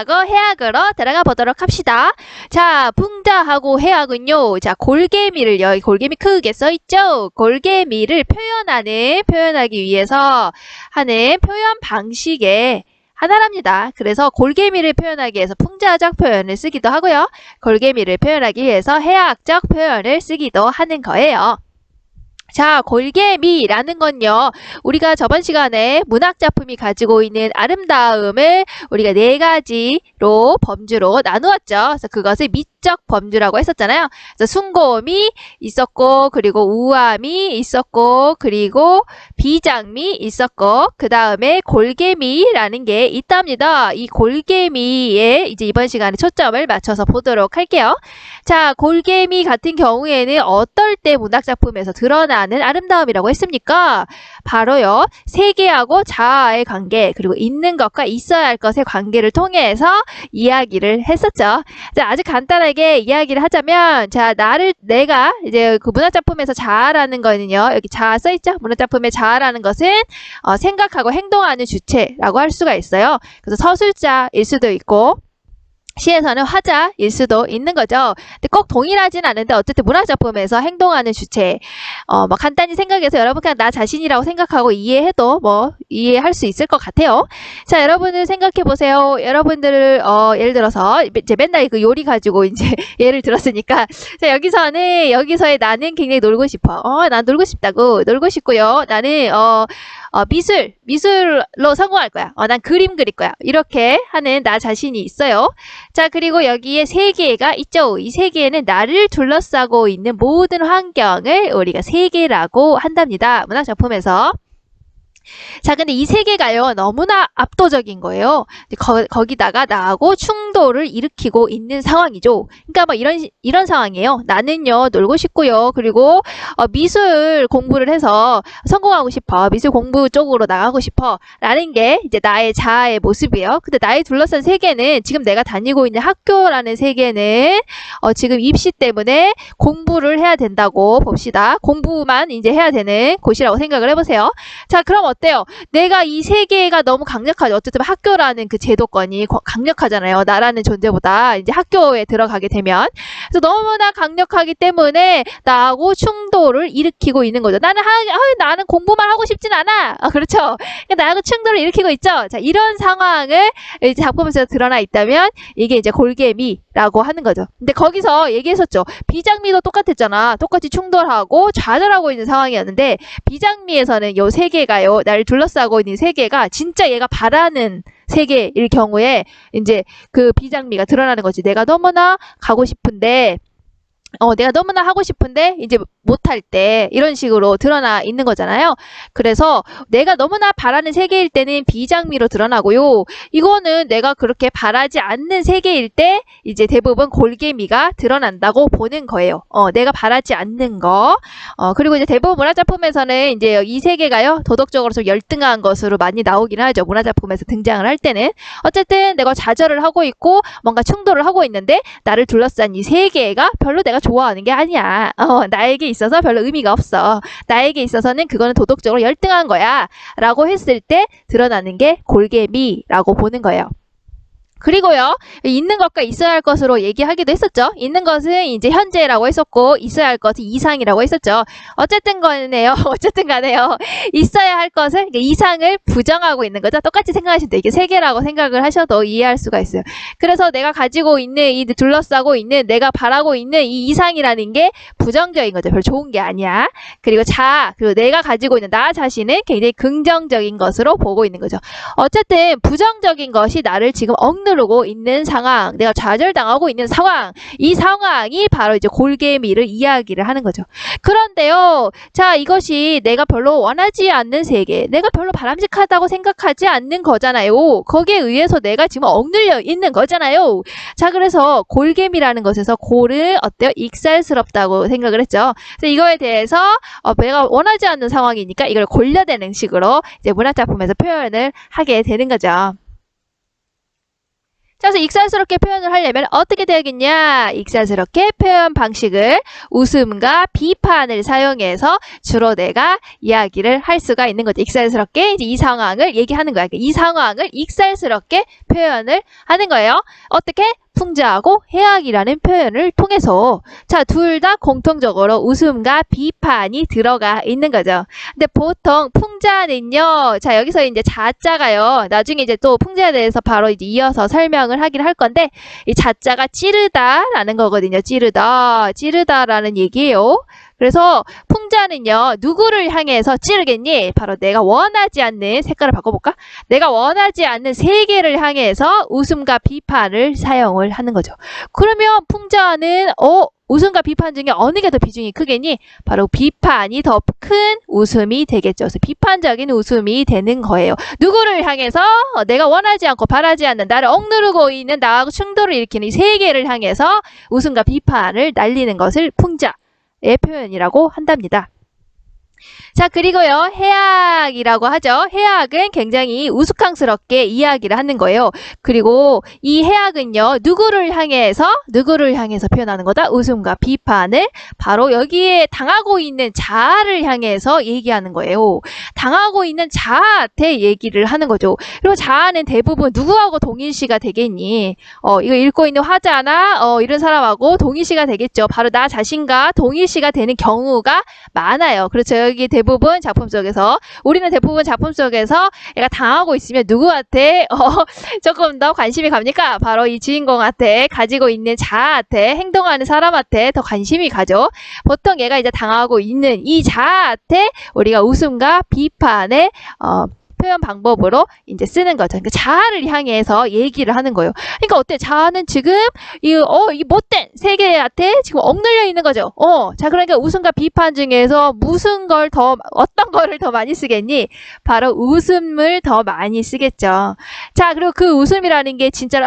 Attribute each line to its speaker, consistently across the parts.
Speaker 1: 풍자하고 해악으로 들어가 보도록 합시다. 자, 풍자하고 해악은요. 자, 골개미를 여기 골개미 크게 써있죠? 골개미를 표현하기 위해서 하는 표현 방식의 하나랍니다. 그래서 골개미를 표현하기 위해서 풍자적 표현을 쓰기도 하고요. 골개미를 표현하기 위해서 해악적 표현을 쓰기도 하는 거예요. 자, 골개미라는 건요, 우리가 저번 시간에 문학작품이 가지고 있는 아름다움을 우리가 4가지로 범주로 나누었죠. 그래서 그것을 미적 범주라고 했었잖아요. 그래서 숭고미 있었고, 그리고 우아미 있었고, 그리고 비장미 있었고, 그 다음에 골개미라는 게 있답니다. 이 골개미에 이제 이번 시간에 초점을 맞춰서 보도록 할게요. 자, 골개미 같은 경우에는 어떨 때 문학작품에서 드러나는 아름다움이라고 했습니까? 바로요, 세계하고 자아의 관계, 그리고 있는 것과 있어야 할 것의 관계를 통해서 이야기를 했었죠. 자, 아주 간단하게 이야기를 하자면, 자, 내가 이제 그 문학작품에서 자아라는 거는요, 여기 자아 써있죠? 문학작품의 자아라는 것은 생각하고 행동하는 주체라고 할 수가 있어요. 그래서 서술자일 수도 있고, 시에서는 화자일 수도 있는 거죠. 근데 꼭 동일하진 않은데 어쨌든 문학작품에서 행동하는 주체, 뭐 간단히 생각해서 여러분 그냥 나 자신이라고 생각하고 이해해도 뭐 이해할 수 있을 것 같아요. 자, 여러분들 생각해 보세요. 여러분들 예를 들어서 이제 맨날 그 요리 가지고 이제 예를 들었으니까, 자, 여기서의 나는 굉장히 놀고 싶어. 난 놀고 싶다고, 놀고 싶고요. 나는 미술로 성공할 거야. 난 그림 그릴 거야. 이렇게 하는 나 자신이 있어요. 자, 그리고 여기에 세계가 있죠. 이 세계에는 나를 둘러싸고 있는 모든 환경을 우리가 세계라고 한답니다. 문학작품에서. 자, 근데 이 세계가요, 너무나 압도적인 거예요. 거기다가 나하고 충돌을 일으키고 있는 상황이죠. 그러니까 뭐 이런 상황이에요. 나는요, 놀고 싶고요. 그리고 미술 공부를 해서 성공하고 싶어. 미술 공부 쪽으로 나가고 싶어. 라는 게 이제 나의 자아의 모습이에요. 근데 나의 둘러싼 세계는, 지금 내가 다니고 있는 학교라는 세계는 지금 입시 때문에 공부를 해야 된다고 봅시다. 공부만 이제 해야 되는 곳이라고 생각을 해보세요. 자, 그럼 어때요? 내가 이 세계가 너무 강력하죠. 어쨌든 학교라는 그 제도권이 강력하잖아요. 나라는 존재보다 이제 학교에 들어가게 되면. 그래서 너무나 강력하기 때문에 나하고 충돌을 일으키고 있는 거죠. 나는 공부만 하고 싶진 않아. 그렇죠. 나하고 충돌을 일으키고 있죠. 자, 이런 상황을 이제 작품에서 드러나 있다면 이게 이제 골개미라고 하는 거죠. 근데 거기서 얘기했었죠. 비장미도 똑같았잖아. 똑같이 충돌하고 좌절하고 있는 상황이었는데, 비장미에서는 요 세계가요, 나를 둘러싸고 있는 세계가 진짜 얘가 바라는 세계일 경우에 이제 그 비장미가 드러나는 거지. 내가 너무나 하고 싶은데 이제 못할 때 이런 식으로 드러나 있는 거잖아요. 그래서 내가 너무나 바라는 세계일 때는 비장미로 드러나고요. 이거는 내가 그렇게 바라지 않는 세계일 때 이제 대부분 골개미가 드러난다고 보는 거예요. 내가 바라지 않는 거. 그리고 이제 대부분 문화작품에서는 이제 이 세계가요, 도덕적으로 좀 열등한 것으로 많이 나오긴 하죠. 문화작품에서 등장을 할 때는. 어쨌든 내가 좌절을 하고 있고 뭔가 충돌을 하고 있는데 나를 둘러싼 이 세계가 별로 내가 좋아하는 게 아니야. 나에게 있어서 별로 의미가 없어. 나에게 있어서는 그거는 도덕적으로 열등한 거야. 라고 했을 때 드러나는 게 골개미라고 보는 거예요. 그리고요, 있는 것과 있어야 할 것으로 얘기하기도 했었죠. 있는 것은 이제 현재라고 했었고, 있어야 할 것은 이상이라고 했었죠. 어쨌든 간에요. 있어야 할 것을, 그러니까 이상을 부정하고 있는 거죠. 똑같이 생각하시면 돼요. 이게 세계라고 생각을 하셔도 이해할 수가 있어요. 그래서 내가 가지고 있는, 이 둘러싸고 있는, 내가 바라고 있는 이 이상이라는 게 부정적인 거죠. 별로 좋은 게 아니야. 그리고 그리고 내가 가지고 있는 나 자신은 굉장히 긍정적인 것으로 보고 있는 거죠. 어쨌든 부정적인 것이 나를 지금 억누르고 있는 상황, 내가 좌절당하고 있는 상황, 이 상황이 바로 이제 골개미를 이야기를 하는 거죠. 그런데요, 자, 이것이 내가 별로 원하지 않는 세계, 내가 별로 바람직하다고 생각하지 않는 거잖아요. 거기에 의해서 내가 지금 억눌려 있는 거잖아요. 자, 그래서 골개미라는 것에서 골은 어때요? 익살스럽다고 생각을 했죠. 그래서 이거에 대해서 내가 원하지 않는 상황이니까 이걸 골려대는 식으로 이제 문학작품에서 표현을 하게 되는 거죠. 자, 그래서 익살스럽게 표현을 하려면 어떻게 되야겠냐? 익살스럽게 표현 방식을 웃음과 비판을 사용해서 주로 내가 이야기를 할 수가 있는 거죠. 익살스럽게 이제 이 상황을 얘기하는 거야. 이 상황을 익살스럽게 표현을 하는 거예요. 어떻게? 풍자하고 해악이라는 표현을 통해서 자, 둘 다 공통적으로 웃음과 비판이 들어가 있는 거죠. 근데 보통 풍자는요, 자, 여기서 이제 자자가요, 나중에 이제 또 풍자에 대해서 바로 이제 이어서 설명을 하긴 할 건데, 이 자자가 찌르다라는 거거든요. 찌르다라는 얘기예요. 그래서 풍자는요, 누구를 향해서 찌르겠니? 바로 내가 원하지 않는, 색깔을 바꿔볼까? 내가 원하지 않는 세계를 향해서 웃음과 비판을 사용을 하는 거죠. 그러면 풍자는 웃음과 비판 중에 어느 게 더 비중이 크겠니? 바로 비판이 더 큰 웃음이 되겠죠. 그래서 비판적인 웃음이 되는 거예요. 누구를 향해서? 내가 원하지 않고 바라지 않는, 나를 억누르고 있는, 나하고 충돌을 일으키는 이 세계를 향해서 웃음과 비판을 날리는 것을 풍자의 표현이라고 한답니다. 자, 그리고요, 해악이라고 하죠. 해악은 굉장히 우스꽝스럽게 이야기를 하는 거예요. 그리고 이 해악은요, 누구를 향해서 표현하는 거다? 웃음과 비판을 바로 여기에 당하고 있는 자아를 향해서 얘기하는 거예요. 당하고 있는 자아한테 얘기를 하는 거죠. 그리고 자아는 대부분 누구하고 동일시가 되겠니? 이거 읽고 있는 화자나 이런 사람하고 동일시가 되겠죠. 바로 나 자신과 동일시가 되는 경우가 많아요. 그렇죠. 여기 대부분 작품 속에서, 우리는 대부분 작품 속에서 얘가 당하고 있으면 누구한테 조금 더 관심이 갑니까? 바로 이 주인공한테, 가지고 있는 자아한테, 행동하는 사람한테 더 관심이 가죠. 보통 얘가 이제 당하고 있는 이 자아한테 우리가 웃음과 비판의 표현 방법으로 이제 쓰는 거죠. 그러니까 자아를 향해서 얘기를 하는 거예요. 그러니까 어때? 자아는 지금 이 못된 세계한테 지금 억눌려 있는 거죠. 자, 그러니까 웃음과 비판 중에서 어떤 거를 더 많이 쓰겠니? 바로 웃음을 더 많이 쓰겠죠. 자, 그리고 그 웃음이라는 게 진짜로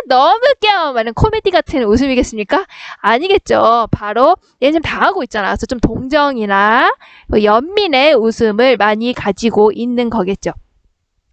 Speaker 1: 너무 웃겨! 라는 코미디 같은 웃음이겠습니까? 아니겠죠. 바로 얘는 지금 당하고 있잖아. 그래서 좀 동정이나 연민의 웃음을 많이 가지고 있는 거겠죠.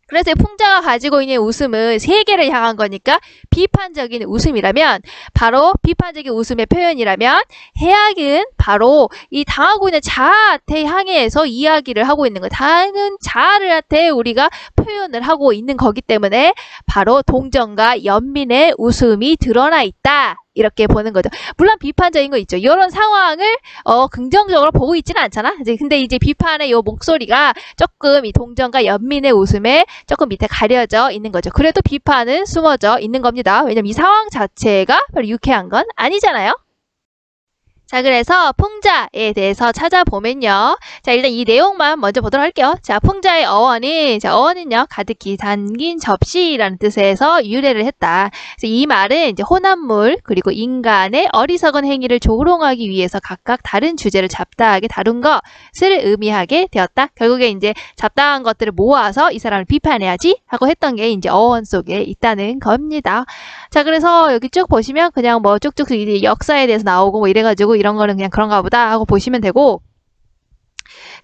Speaker 1: 그래서 풍자가 가지고 있는 웃음은 세계를 향한 거니까 비판적인 웃음이라면, 바로 비판적인 웃음의 표현이라면, 해악은 바로 이 당하고 있는 자아한테 향해서 이야기를 하고 있는 거예요. 당하는 자아한테 우리가 표현을 하고 있는 거기 때문에 바로 동정과 연민의 웃음이 드러나 있다. 이렇게 보는 거죠. 물론 비판적인 거 있죠. 이런 상황을 긍정적으로 보고 있지는 않잖아. 근데 이제 비판의 요 목소리가 조금 이 동정과 연민의 웃음에 조금 밑에 가려져 있는 거죠. 그래도 비판은 숨어져 있는 겁니다. 왜냐면 이 상황 자체가 별로 유쾌한 건 아니잖아요. 자, 그래서 풍자에 대해서 찾아보면요. 자, 일단 이 내용만 먼저 보도록 할게요. 자, 풍자의 어원은요, 가득히 담긴 접시라는 뜻에서 유래를 했다. 그래서 이 말은 이제 혼합물, 그리고 인간의 어리석은 행위를 조롱하기 위해서 각각 다른 주제를 잡다하게 다룬 것을 의미하게 되었다. 결국에 이제 잡다한 것들을 모아서 이 사람을 비판해야지 하고 했던 게 이제 어원 속에 있다는 겁니다. 자, 그래서 여기 쭉 보시면 그냥 뭐 쭉쭉 이제 역사에 대해서 나오고 뭐 이래가지고 이런 거는 그냥 그런가 보다 하고 보시면 되고,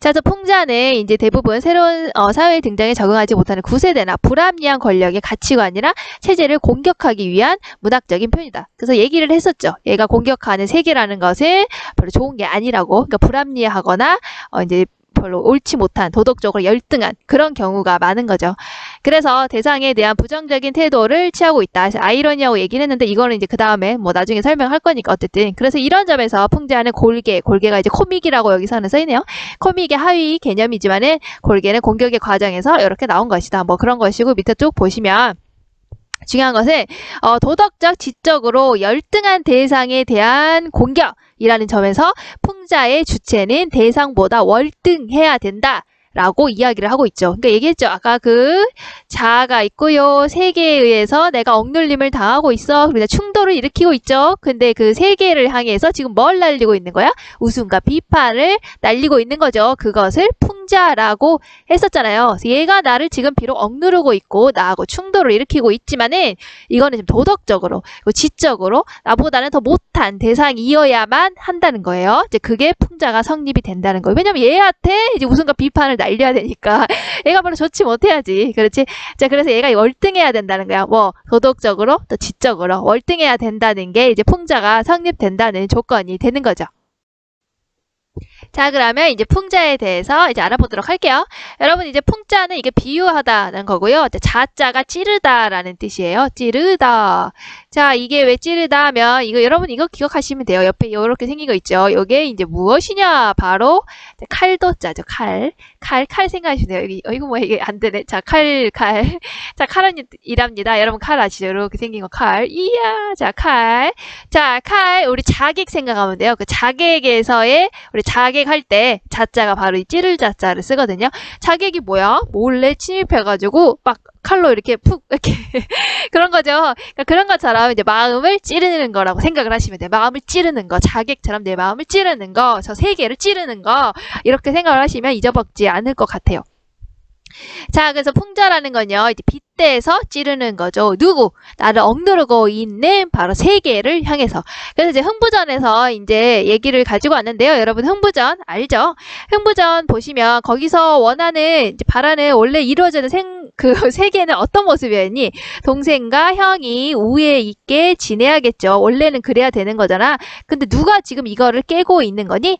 Speaker 1: 자, 그래서 풍자는 이제 대부분 새로운 사회 등장에 적응하지 못하는 구세대나 불합리한 권력의 가치관이나 체제를 공격하기 위한 문학적인 표현이다. 그래서 얘기를 했었죠. 얘가 공격하는 세계라는 것은 별로 좋은 게 아니라고, 그러니까 불합리하거나 이제 별로 옳지 못한, 도덕적으로 열등한 그런 경우가 많은 거죠. 그래서 대상에 대한 부정적인 태도를 취하고 있다. 아이러니하고 얘기를 했는데 이거는 이제 그 다음에 뭐 나중에 설명할 거니까 어쨌든. 그래서 이런 점에서 풍자는 골개가 이제 코믹이라고 여기서는 써있네요. 코믹의 하위 개념이지만은 골개는 공격의 과정에서 이렇게 나온 것이다. 뭐 그런 것이고, 밑에 쭉 보시면 중요한 것은 도덕적, 지적으로 열등한 대상에 대한 공격이라는 점에서 풍자의 주체는 대상보다 월등해야 된다. 라고 이야기를 하고 있죠. 그러니까 얘기했죠. 아까 그 자아가 있고요. 세계에 의해서 내가 억눌림을 당하고 있어. 그러니까 충돌을 일으키고 있죠. 근데 그 세계를 향해서 지금 뭘 날리고 있는 거야? 웃음과 비판을 날리고 있는 거죠. 그것을 풍자 풍자라고 했었잖아요. 그래서 얘가 나를 지금 비록 억누르고 있고 나하고 충돌을 일으키고 있지만은 이거는 좀 도덕적으로, 지적으로 나보다는 더 못한 대상이어야만 한다는 거예요. 이제 그게 풍자가 성립이 된다는 거예요. 왜냐면 얘한테 이제 웃음과 비판을 날려야 되니까 얘가 바로 좋지 못해야지. 그렇지? 자, 그래서 얘가 월등해야 된다는 거야. 뭐 도덕적으로 또 지적으로 월등해야 된다는 게 이제 풍자가 성립된다는 조건이 되는 거죠. 자, 그러면 이제 풍자에 대해서 이제 알아보도록 할게요. 여러분, 이제 풍자는 이게 비유하다는 거고요. 자자가 찌르다라는 뜻이에요. 찌르다. 자, 이게 왜 찌르다 하면 여러분 이거 기억하시면 돼요. 옆에 이렇게 생긴 거 있죠. 이게 이제 무엇이냐? 바로 칼도자죠. 칼 생각하시면 돼요. 이거 뭐야? 이게 안 되네. 자, 칼. 자, 칼은 이랍니다. 여러분 칼 아시죠? 이렇게 생긴 거 칼. 이야. 자, 칼. 자, 칼. 우리 자객 생각하면 돼요. 그 자객에서의 우리 자객 할 때 자자가 바로 이 찌를 자자를 쓰거든요. 자객이 뭐야? 몰래 침입해가지고 막 칼로 이렇게 푹 이렇게 그런 거죠. 그러니까 그런 것처럼 이제 마음을 찌르는 거라고 생각을 하시면 돼요. 마음을 찌르는 거, 자객처럼 내 마음을 찌르는 거, 저 세계를 찌르는 거 이렇게 생각을 하시면 잊어먹지 않을 것 같아요. 자, 그래서 풍자라는 건요, 이제 빗대서 찌르는 거죠. 누구? 나를 억누르고 있는 바로 세계를 향해서. 그래서 이제 흥부전에서 이제 얘기를 가지고 왔는데요. 여러분 흥부전 알죠? 흥부전 보시면 거기서 원하는, 이제 바라는 원래 이루어지는 그 세계는 어떤 모습이었니? 동생과 형이 우애 있게 지내야겠죠. 원래는 그래야 되는 거잖아. 근데 누가 지금 이거를 깨고 있는 거니?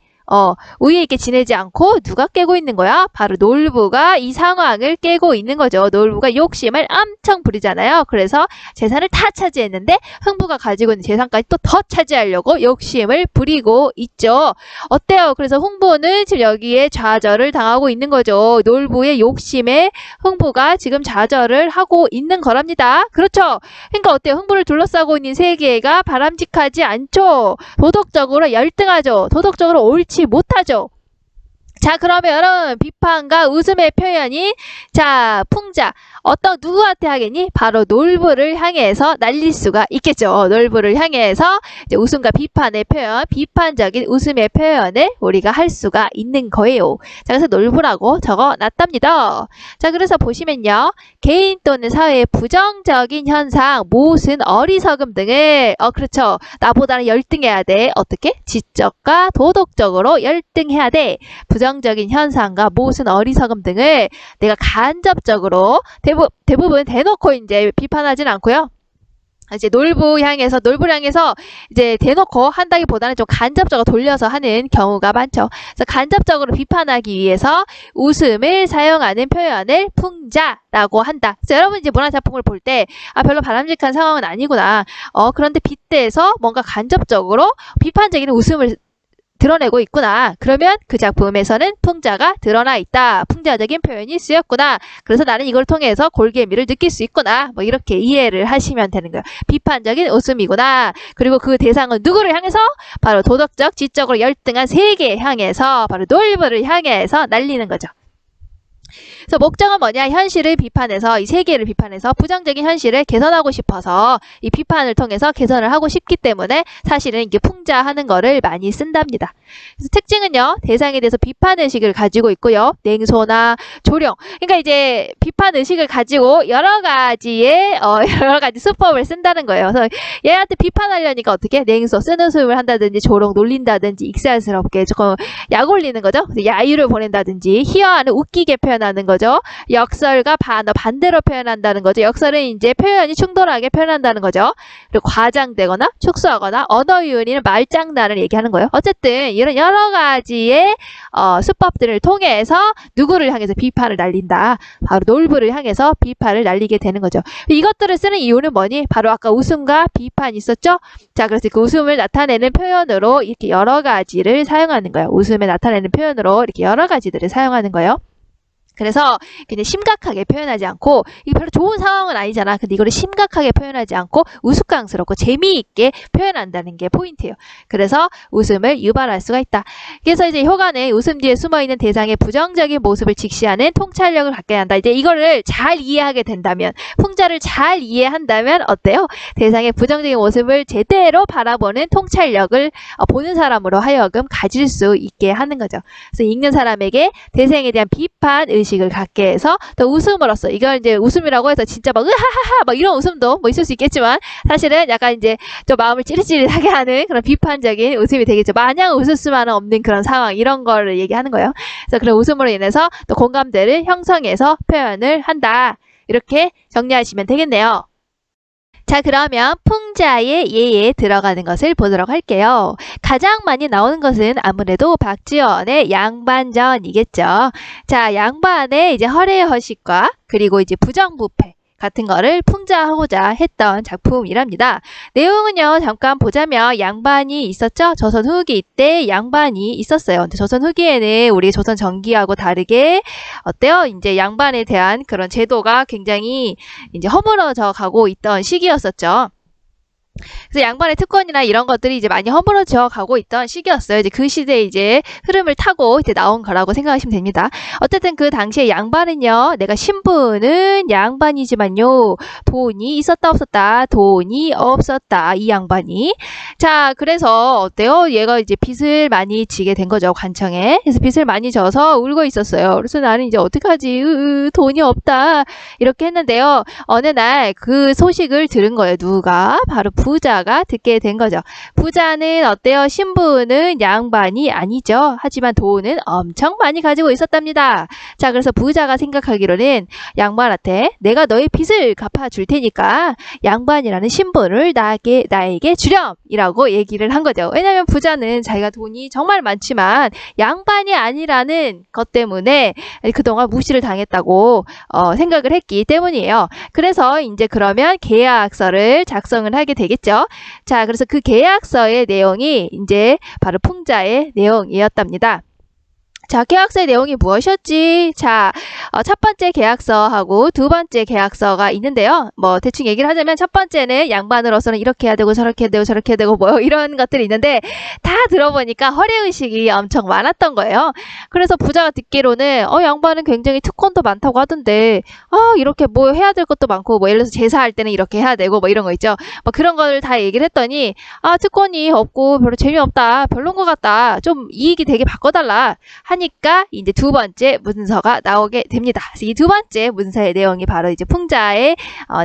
Speaker 1: 우애 있게 지내지 않고 누가 깨고 있는 거야? 바로 놀부가 이 상황을 깨고 있는 거죠. 놀부가 욕심을 엄청 부리잖아요. 그래서 재산을 다 차지했는데 흥부가 가지고 있는 재산까지 또 더 차지하려고 욕심을 부리고 있죠. 어때요? 그래서 흥부는 지금 여기에 좌절을 당하고 있는 거죠. 놀부의 욕심에 흥부가 지금 좌절을 하고 있는 거랍니다. 그렇죠? 그러니까 어때요? 흥부를 둘러싸고 있는 세계가 바람직하지 않죠. 도덕적으로 열등하죠. 도덕적으로 옳지 못하죠. 자, 그러면 비판과 웃음의 표현이, 자, 풍자 누구한테 하겠니? 바로 놀부를 향해서 날릴 수가 있겠죠. 놀부를 향해서 이제 웃음과 비판의 표현, 비판적인 웃음의 표현을 우리가 할 수가 있는 거예요. 자, 그래서 놀부라고 적어놨답니다. 자, 그래서 보시면요, 개인 또는 사회의 부정적인 현상, 모순, 어리석음 등을 그렇죠. 나보다는 열등해야 돼. 어떻게? 지적과 도덕적으로 열등해야 돼. 부정적인 현상과 모순, 어리석음 등을 내가 간접적으로 대부분 대놓고 이제 비판하진 않고요. 이제 놀부를 향해서 이제 대놓고 한다기보다는 좀 간접적으로 돌려서 하는 경우가 많죠. 그래서 간접적으로 비판하기 위해서 웃음을 사용하는 표현을 풍자라고 한다. 그래서 여러분 이제 문화작품을 볼 때 별로 바람직한 상황은 아니구나. 그런데 빗대서 뭔가 간접적으로 비판적인 웃음을 드러내고 있구나. 그러면 그 작품에서는 풍자가 드러나 있다. 풍자적인 표현이 쓰였구나. 그래서 나는 이걸 통해서 골개미를 느낄 수 있구나. 뭐 이렇게 이해를 하시면 되는 거예요. 비판적인 웃음이구나. 그리고 그 대상은 누구를 향해서? 바로 도덕적, 지적으로 열등한 세계에 향해서, 바로 놀부를 향해서 날리는 거죠. 그래서 목적은 뭐냐? 현실을 비판해서, 이 세계를 비판해서 부정적인 현실을 개선하고 싶어서 이 비판을 통해서 개선을 하고 싶기 때문에 사실은 이게 풍자하는 거를 많이 쓴답니다. 그래서 특징은요, 대상에 대해서 비판 의식을 가지고 있고요. 냉소나 조령. 그러니까 이제 비판 의식을 가지고 여러 가지 수법을 쓴다는 거예요. 그래서 얘한테 비판하려니까 어떻게? 냉소, 쓴웃음을 한다든지, 조롱, 놀린다든지, 익살스럽게 조금 약 올리는 거죠. 야유를 보낸다든지, 희화하는 웃기게 표현하는 거죠. 역설과 반대로 표현한다는 거죠. 역설은 이제 표현이 충돌하게 표현한다는 거죠. 그리고 과장되거나 축소하거나 언어 유연이는 말장난을 얘기하는 거예요. 어쨌든 이런 여러 가지의 수법들을 통해서 누구를 향해서 비판을 날린다. 바로 놀부를 향해서 비판을 날리게 되는 거죠. 이것들을 쓰는 이유는 뭐니? 바로 아까 웃음과 비판 있었죠? 자, 그래서 그 웃음을 나타내는 표현으로 이렇게 여러 가지를 사용하는 거예요. 웃음을 나타내는 표현으로 이렇게 여러 가지들을 사용하는 거예요. 그래서 그냥 심각하게 표현하지 않고 이게 별로 좋은 상황은 아니잖아. 근데 이거를 심각하게 표현하지 않고 우스꽝스럽고 재미있게 표현한다는 게 포인트예요. 그래서 웃음을 유발할 수가 있다. 그래서 이제 효과는 웃음 뒤에 숨어있는 대상의 부정적인 모습을 직시하는 통찰력을 갖게 한다. 이제 이거를 잘 이해하게 된다면, 풍자를 잘 이해한다면 어때요? 대상의 부정적인 모습을 제대로 바라보는 통찰력을 보는 사람으로 하여금 가질 수 있게 하는 거죠. 그래서 읽는 사람에게 대상에 대한 비판 의식을 갖게 해서 또 웃음으로써, 이걸 이제 웃음이라고 해서 진짜 막 으하하하 막 이런 웃음도 뭐 있을 수 있겠지만 사실은 약간 이제 좀 마음을 찌릿찌릿하게 하는 그런 비판적인 웃음이 되겠죠. 마냥 웃을 수만은 없는 그런 상황, 이런 거를 얘기하는 거예요. 그래서 그런 웃음으로 인해서 또 공감대를 형성해서 표현을 한다. 이렇게 정리하시면 되겠네요. 자, 그러면 풍자의 예에 들어가는 것을 보도록 할게요. 가장 많이 나오는 것은 아무래도 박지원의 양반전이겠죠. 자, 양반의 이제 허례허식과 그리고 이제 부정부패 같은 거를 풍자하고자 했던 작품이랍니다. 내용은요, 잠깐 보자면 양반이 있었죠? 조선 후기 때 양반이 있었어요. 근데 조선 후기에는 우리 조선 전기하고 다르게 어때요? 이제 양반에 대한 그런 제도가 굉장히 이제 허물어져 가고 있던 시기였었죠. 그래서 양반의 특권이나 이런 것들이 이제 많이 허물어져 가고 있던 시기였어요. 이제 그 시대에 이제 흐름을 타고 이제 나온 거라고 생각하시면 됩니다. 어쨌든 그 당시에 양반은요, 내가 신분은 양반이지만요, 돈이 있었다 없었다, 돈이 없었다, 이 양반이. 자, 그래서 어때요? 얘가 이제 빚을 많이 지게 된 거죠, 관청에. 그래서 빚을 많이 져서 울고 있었어요. 그래서 나는 이제 어떡하지? 돈이 없다. 이렇게 했는데요. 어느 날 그 소식을 들은 거예요. 누가? 바로 부자가 듣게 된 거죠. 부자는 어때요? 신분은 양반이 아니죠. 하지만 돈은 엄청 많이 가지고 있었답니다. 자, 그래서 부자가 생각하기로는 양반한테 내가 너의 빚을 갚아줄 테니까 양반이라는 신분을 나에게 주렴이라고 얘기를 한 거죠. 왜냐하면 부자는 자기가 돈이 정말 많지만 양반이 아니라는 것 때문에 그동안 무시를 당했다고 생각을 했기 때문이에요. 그래서 이제 그러면 계약서를 작성을 하게 되겠죠. 자, 그래서 그 계약서의 내용이 이제 바로 풍자의 내용이었답니다. 자, 계약서의 내용이 무엇이었지? 자, 첫 번째 계약서하고 두 번째 계약서가 있는데요. 뭐 대충 얘기를 하자면 첫 번째는 양반으로서는 이렇게 해야 되고 저렇게 해야 되고 저렇게 해야 되고 뭐 이런 것들이 있는데 다 들어보니까 허례의식이 엄청 많았던 거예요. 그래서 부자가 듣기로는 양반은 굉장히 특권도 많다고 하던데 이렇게 뭐 해야 될 것도 많고 뭐 예를 들어서 제사할 때는 이렇게 해야 되고 뭐 이런 거 있죠. 뭐 그런 걸 다 얘기를 했더니 특권이 없고 별로 재미없다. 별론 것 같다. 좀 이익이 되게 바꿔달라. 하니까 이제 두 번째 문서가 나오게 됩니다. 그래서 이 두 번째 문서의 내용이 바로 이제 풍자의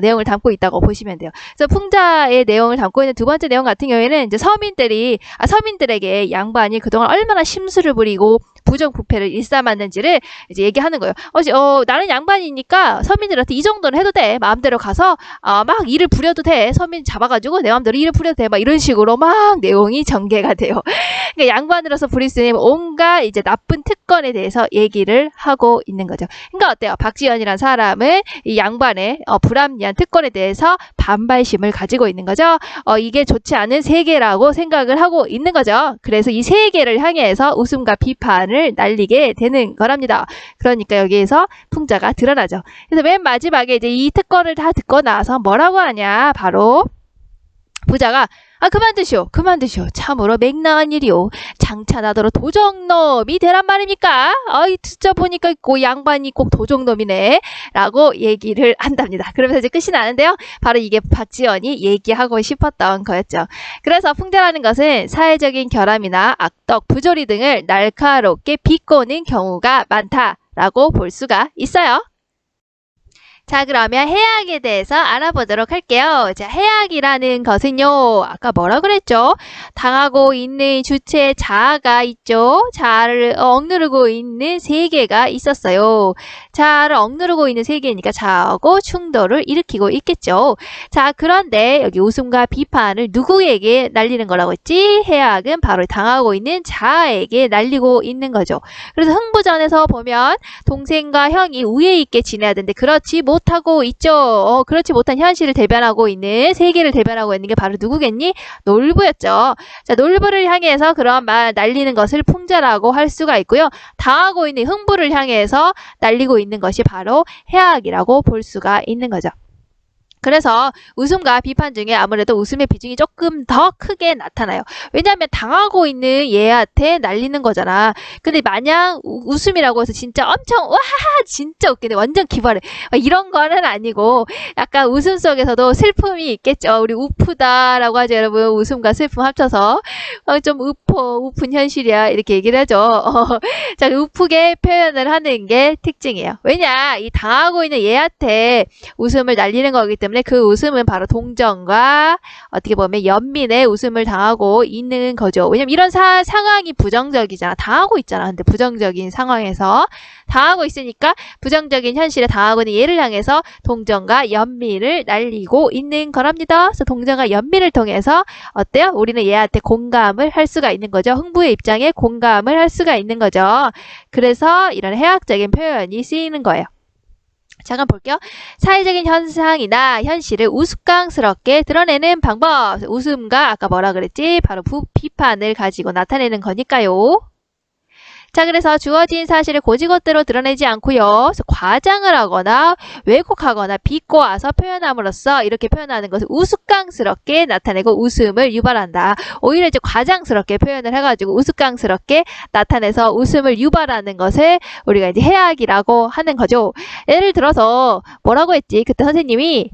Speaker 1: 내용을 담고 있다고 보시면 돼요. 그래서 풍자의 내용을 담고 있는 두 번째 내용 같은 경우에는 이제 서민들에게 양반이 그동안 얼마나 심술을 부리고 부정부패를 일삼았는지를 이제 얘기하는 거예요. 나는 양반이니까 서민들한테 이 정도는 해도 돼. 마음대로 가서 막 일을 부려도 돼. 서민 잡아가지고 내 마음대로 일을 부려도 돼. 막 이런 식으로 막 내용이 전개가 돼요. 그러니까 양반으로서 부릴 수 있는 온갖 이제 나쁜 특권에 대해서 얘기를 하고 있는 거죠. 그러니까 어때요? 박지원이라는 사람은 이 양반의 불합리한 특권에 대해서 반발심을 가지고 있는 거죠. 이게 좋지 않은 세계라고 생각을 하고 있는 거죠. 그래서 이 세계를 향해서 웃음과 비판을 날리게 되는 거랍니다. 그러니까 여기에서 풍자가 드러나죠. 그래서 맨 마지막에 이제 이 특권을 다 듣고 나서 뭐라고 하냐? 바로 부자가 그만두시오. 참으로 맹랑한 일이오. 장차 나더러 도적놈이 되란 말입니까? 진짜 보니까 그 양반이 꼭 도적놈이네. 라고 얘기를 한답니다. 그러면서 이제 끝이 나는데요. 바로 이게 박지원이 얘기하고 싶었던 거였죠. 그래서 풍자라는 것은 사회적인 결함이나 악덕, 부조리 등을 날카롭게 비꼬는 경우가 많다라고 볼 수가 있어요. 자, 그러면 해악에 대해서 알아보도록 할게요. 자, 해악이라는 것은요, 아까 뭐라 그랬죠? 당하고 있는 주체 자아가 있죠? 자아를 억누르고 있는 세계가 있었어요. 자아를 억누르고 있는 세계니까 자아하고 충돌을 일으키고 있겠죠. 자, 그런데 여기 웃음과 비판을 누구에게 날리는 거라고 했지? 해악은 바로 당하고 있는 자아에게 날리고 있는 거죠. 그래서 흥부전에서 보면 동생과 형이 우애 있게 지내야 되는데 그렇지 못 못하고 있죠. 그렇지 못한 현실을 대변하고 있는, 세계를 대변하고 있는 게 바로 누구겠니? 놀부였죠. 자, 놀부를 향해서 그런 말 날리는 것을 풍자라고 할 수가 있고요. 당하고 있는 흥부를 향해서 날리고 있는 것이 바로 해악이라고 볼 수가 있는 거죠. 그래서 웃음과 비판 중에 아무래도 웃음의 비중이 조금 더 크게 나타나요. 왜냐하면 당하고 있는 얘한테 날리는 거잖아. 근데 마냥 웃음이라고 해서 진짜 엄청 와 진짜 웃기네 완전 기발해 이런 거는 아니고 약간 웃음 속에서도 슬픔이 있겠죠. 우리 우프다라고 하죠 여러분. 웃음과 슬픔 합쳐서 좀 우픈 현실이야 이렇게 얘기를 하죠. 자, 우프게 표현을 하는 게 특징이에요. 왜냐 이 당하고 있는 얘한테 웃음을 날리는 거기 때문에 그 웃음은 바로 동정과 어떻게 보면 연민의 웃음을 당하고 있는 거죠. 왜냐면 이런 상황이 부정적이잖아. 당하고 있잖아. 근데 부정적인 상황에서 당하고 있으니까 부정적인 현실에 당하고 있는 얘를 향해서 동정과 연민을 날리고 있는 거랍니다. 그래서 동정과 연민을 통해서 어때요? 우리는 얘한테 공감을 할 수가 있는 거죠. 흥부의 입장에 공감을 할 수가 있는 거죠. 그래서 이런 해학적인 표현이 쓰이는 거예요. 잠깐 볼게요. 사회적인 현상이나 현실을 우스꽝스럽게 드러내는 방법. 웃음과 아까 뭐라 그랬지? 바로 비판을 가지고 나타내는 거니까요. 자, 그래서 주어진 사실을 고지것대로 드러내지 않고요. 과장을 하거나 왜곡하거나 비꼬아서 표현함으로써 이렇게 표현하는 것을 우스꽝스럽게 나타내고 웃음을 유발한다. 오히려 이제 과장스럽게 표현을 해가지고 우스꽝스럽게 나타내서 웃음을 유발하는 것을 우리가 이제 해악이라고 하는 거죠. 예를 들어서 뭐라고 했지? 그때 선생님이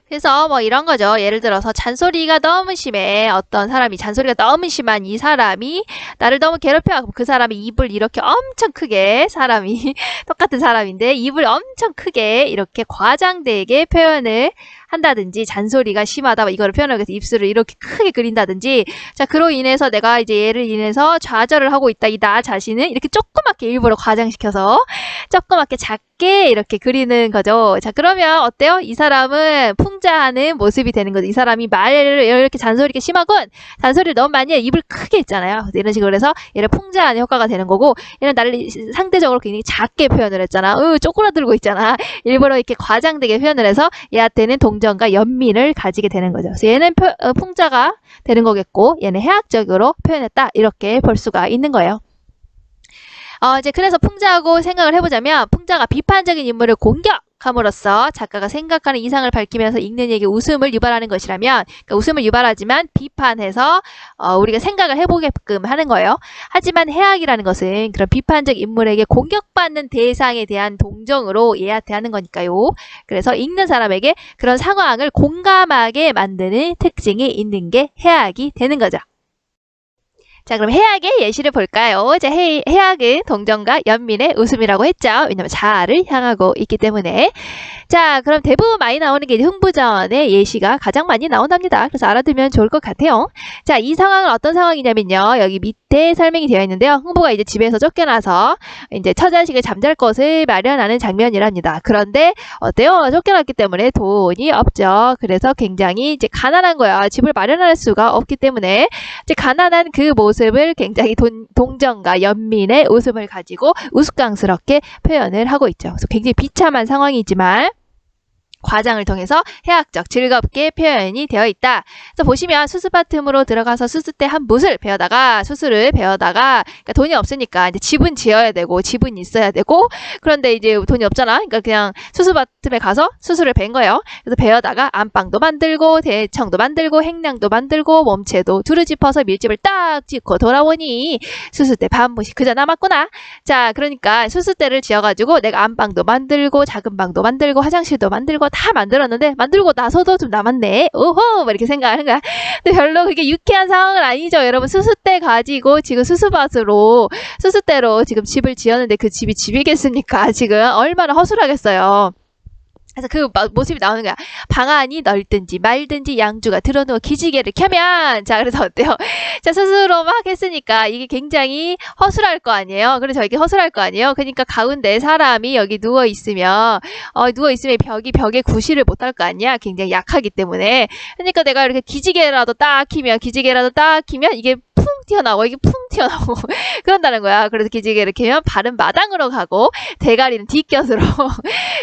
Speaker 1: 그래서 뭐 이런 거죠. 예를 들어서 잔소리가 너무 심해. 어떤 사람이 잔소리가 너무 심한 이 사람이 나를 너무 괴롭혀. 그 사람이 입을 이렇게 엄청 크게 사람이 똑같은 사람인데 입을 엄청 크게 이렇게 과장되게 표현을 한다든지 잔소리가 심하다 이거를 표현하기 위해서 입술을 이렇게 크게 그린다든지 자 그로 인해서 내가 이제 얘를 인해서 좌절을 하고 있다 이 나 자신은 이렇게 조그맣게 일부러 과장시켜서 조그맣게 작게 이렇게 그리는 거죠. 자 그러면 어때요? 이 사람은 풍자하는 모습이 되는 거죠. 이 사람이 말을 이렇게 잔소리가 심하군 잔소리를 너무 많이 해 입을 크게 했잖아요. 이런 식으로 해서 얘를 풍자하는 효과가 되는 거고 얘는 나를 상대적으로 굉장히 작게 표현을 했잖아. 쪼그라들고 있잖아. 일부러 이렇게 과장되게 표현을 해서 얘한테는 동정과 연민을 가지게 되는 거죠. 그래서 얘는 풍자가 되는 거겠고 얘는 해학적으로 표현했다. 이렇게 볼 수가 있는 거예요. 이제 그래서 풍자하고 생각을 해보자면 풍자가 비판적인 인물을 공격함으로써 작가가 생각하는 이상을 밝히면서 읽는 이에게 웃음을 유발하는 것이라면 그러니까 웃음을 유발하지만 비판해서 우리가 생각을 해보게끔 하는 거예요. 하지만 해악이라는 것은 그런 비판적 인물에게 공격받는 대상에 대한 동정으로 얘한테 하는 거니까요. 그래서 읽는 사람에게 그런 상황을 공감하게 만드는 특징이 있는 게 해악이 되는 거죠. 자, 그럼 해악의 예시를 볼까요? 자, 해악은 동정과 연민의 웃음이라고 했죠. 왜냐면 자아를 향하고 있기 때문에. 자, 그럼 대부분 많이 나오는 게 흥부전의 예시가 가장 많이 나온답니다. 그래서 알아두면 좋을 것 같아요. 자, 이 상황은 어떤 상황이냐면요. 여기 밑에 설명이 되어 있는데요. 흥부가 이제 집에서 쫓겨나서 이제 처자식을 잠잘 곳을 마련하는 장면이랍니다. 그런데 어때요? 쫓겨났기 때문에 돈이 없죠. 그래서 굉장히 이제 가난한 거야. 집을 마련할 수가 없기 때문에 이제 가난한 그 모습을 굉장히 동정과 연민의 웃음을 가지고 우스꽝스럽게 표현을 하고 있죠. 그래서 굉장히 비참한 상황이지만 과장을 통해서 해학적 즐겁게 표현이 되어 있다. 그래서 보시면 수수밭틈으로 들어가서 수수대 한 붓을 배워다가 수수를 배워다가 그러니까 돈이 없으니까 이제 집은 지어야 되고 집은 있어야 되고 그런데 이제 돈이 없잖아. 그러니까 그냥 수수밭틈에 가서 수수를 벤 거예요. 그래서 배워다가 안방도 만들고 대청도 만들고 행량도 만들고 몸체도 두루 짚어서 밀집을 딱 짓고 돌아오니 수수대 반 붓이 그저 남았구나. 자, 그러니까 수수대를 지어가지고 내가 안방도 만들고 작은 방도 만들고 화장실도 만들고 다 만들었는데 만들고 나서도 좀 남았네. 오호 뭐 이렇게 생각하는 거야. 근데 별로 그게 유쾌한 상황은 아니죠. 여러분 수수대 가지고 지금 수수대로 지금 집을 지었는데 그 집이 집이겠습니까? 지금 얼마나 허술하겠어요. 그래서 그 모습이 나오는 거야. 방안이 넓든지 말든지 양주가 들어누워 기지개를 켜면 자 그래서 어때요? 자 스스로 막 했으니까 이게 굉장히 허술할 거 아니에요. 그래서 이게 허술할 거 아니에요. 그러니까 가운데 사람이 여기 누워 있으면 벽에 구실을 못할 거 아니야. 굉장히 약하기 때문에. 그러니까 내가 이렇게 기지개라도 딱 키면 이게 풍 튀어나오고 그런다는 거야. 그래서 기지개를 켜면 발은 마당으로 가고 대가리는 뒷곁으로.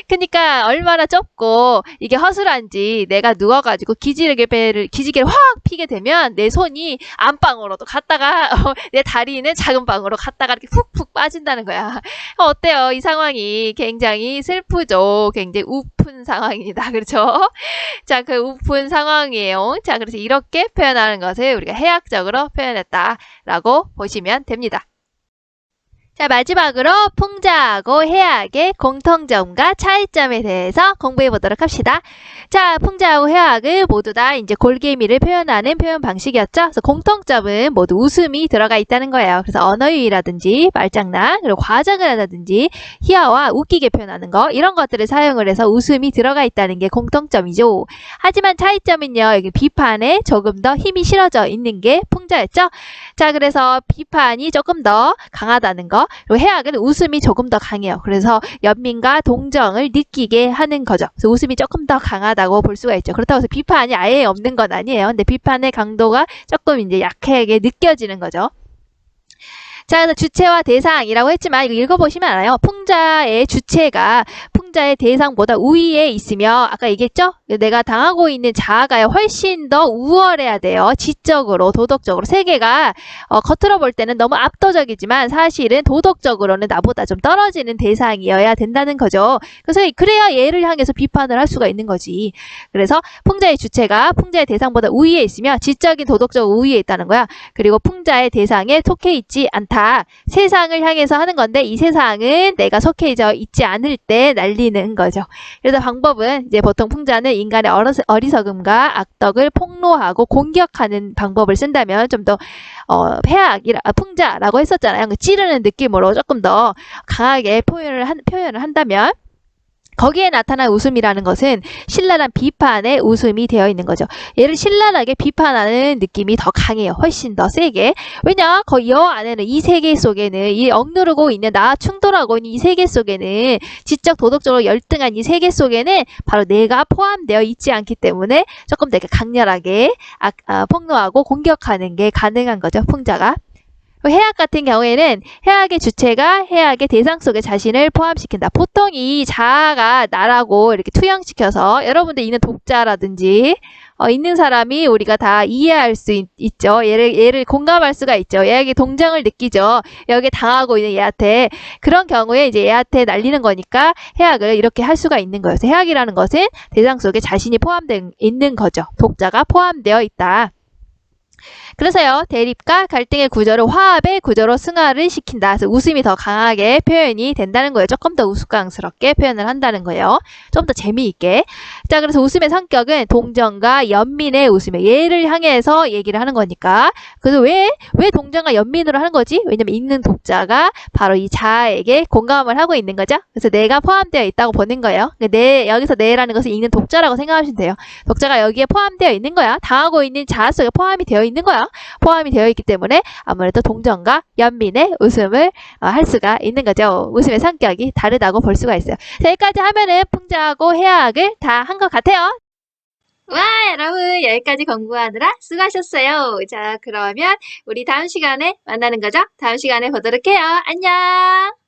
Speaker 1: 그러니까 얼마나 좁고 이게 허술한지 내가 누워가지고 기지개를 확 피게 되면 내 손이 안방으로도 갔다가 내 다리는 작은 방으로 갔다가 이렇게 푹푹 빠진다는 거야. 어때요? 이 상황이 굉장히 슬프죠. 굉장히 우픈 상황입니다. 그렇죠? 자, 그 우픈 상황이에요. 자, 그래서 이렇게 표현하는 것을 우리가 해학적으로 표현했다라고 보시면 됩니다. 자, 마지막으로 풍자하고 해학의 공통점과 차이점에 대해서 공부해 보도록 합시다. 자, 풍자하고 해학은 모두 다 이제 골개미를 표현하는 표현 방식이었죠. 그래서 공통점은 모두 웃음이 들어가 있다는 거예요. 그래서 언어유희라든지 말장난, 그리고 과장을 한다든지 희화와 웃기게 표현하는 거, 이런 것들을 사용을 해서 웃음이 들어가 있다는 게 공통점이죠. 하지만 차이점은요, 여기 비판에 조금 더 힘이 실어져 있는 게 풍자였죠. 자, 그래서 비판이 조금 더 강하다는 거, 그리고 해학은 웃음이 조금 더 강해요. 그래서 연민과 동정을 느끼게 하는 거죠. 그래서 웃음이 조금 더 강하다고 볼 수가 있죠. 그렇다고 해서 비판이 아예 없는 건 아니에요. 근데 비판의 강도가 조금 이제 약하게 느껴지는 거죠. 자, 그래서 주체와 대상이라고 했지만 이거 읽어보시면 알아요. 풍자의 주체가 풍자의 대상보다 우위에 있으며 아까 얘기했죠? 내가 당하고 있는 자아가 훨씬 더 우월해야 돼요. 지적으로, 도덕적으로. 세계가 겉으로 볼 때는 너무 압도적이지만 사실은 도덕적으로는 나보다 좀 떨어지는 대상이어야 된다는 거죠. 그래서 그래야 얘를 향해서 비판을 할 수가 있는 거지. 그래서 풍자의 주체가 풍자의 대상보다 우위에 있으며 지적인 도덕적 우위에 있다는 거야. 그리고 풍자의 대상에 속해 있지 않다. 세상을 향해서 하는 건데 이 세상은 내가 속해 있지 않을 때 날리는 거죠. 그래서 방법은 이제 보통 풍자는 인간의 어리석음과 악덕을 폭로하고 공격하는 방법을 쓴다면 좀 더 풍자라고 했었잖아요. 찌르는 느낌으로 조금 더 강하게 표현을 한다면 거기에 나타난 웃음이라는 것은 신랄한 비판의 웃음이 되어 있는 거죠. 얘를 신랄하게 비판하는 느낌이 더 강해요. 훨씬 더 세게. 왜냐? 이 안에는 이 세계 속에는 이 억누르고 있는 나와 충돌하고 있는 이 세계 속에는 지적 도덕적으로 열등한 이 세계 속에는 바로 내가 포함되어 있지 않기 때문에 조금 되게 강렬하게 폭로하고 공격하는 게 가능한 거죠. 풍자가. 해학 같은 경우에는 해학의 주체가 해학의 대상 속에 자신을 포함시킨다. 보통 이 자아가 나라고 이렇게 투영시켜서 여러분들 있는 독자라든지 있는 사람이 우리가 다 이해할 수 있죠. 얘를 공감할 수가 있죠. 얘에게 동정을 느끼죠. 여기에 당하고 있는 얘한테. 그런 경우에 이제 얘한테 날리는 거니까 해학을 이렇게 할 수가 있는 거예요. 그래서 해학이라는 것은 대상 속에 자신이 포함되어 있는 거죠. 독자가 포함되어 있다. 그래서요, 대립과 갈등의 구조를 화합의 구조로 승화를 시킨다. 그래서 웃음이 더 강하게 표현이 된다는 거예요. 조금 더 우스꽝스럽게 표현을 한다는 거예요. 좀 더 재미있게. 자, 그래서 웃음의 성격은 동정과 연민의 웃음이에요. 얘를 향해서 얘기를 하는 거니까. 그래서 왜 동정과 연민으로 하는 거지? 왜냐면 읽는 독자가 바로 이 자아에게 공감을 하고 있는 거죠. 그래서 내가 포함되어 있다고 보는 거예요. 여기서 내라는 것을 읽는 독자라고 생각하시면 돼요. 독자가 여기에 포함되어 있는 거야. 당하고 있는 자아 속에 포함이 되어 있는 거야. 포함이 되어 있기 때문에 아무래도 동정과 연민의 웃음을 할 수가 있는 거죠. 웃음의 성격이 다르다고 볼 수가 있어요. 자, 여기까지 하면은 풍자하고 해학을 다 한 것 같아요. 와, 여러분 여기까지 공부하느라 수고하셨어요. 자, 그러면 우리 다음 시간에 만나는 거죠? 다음 시간에 보도록 해요. 안녕.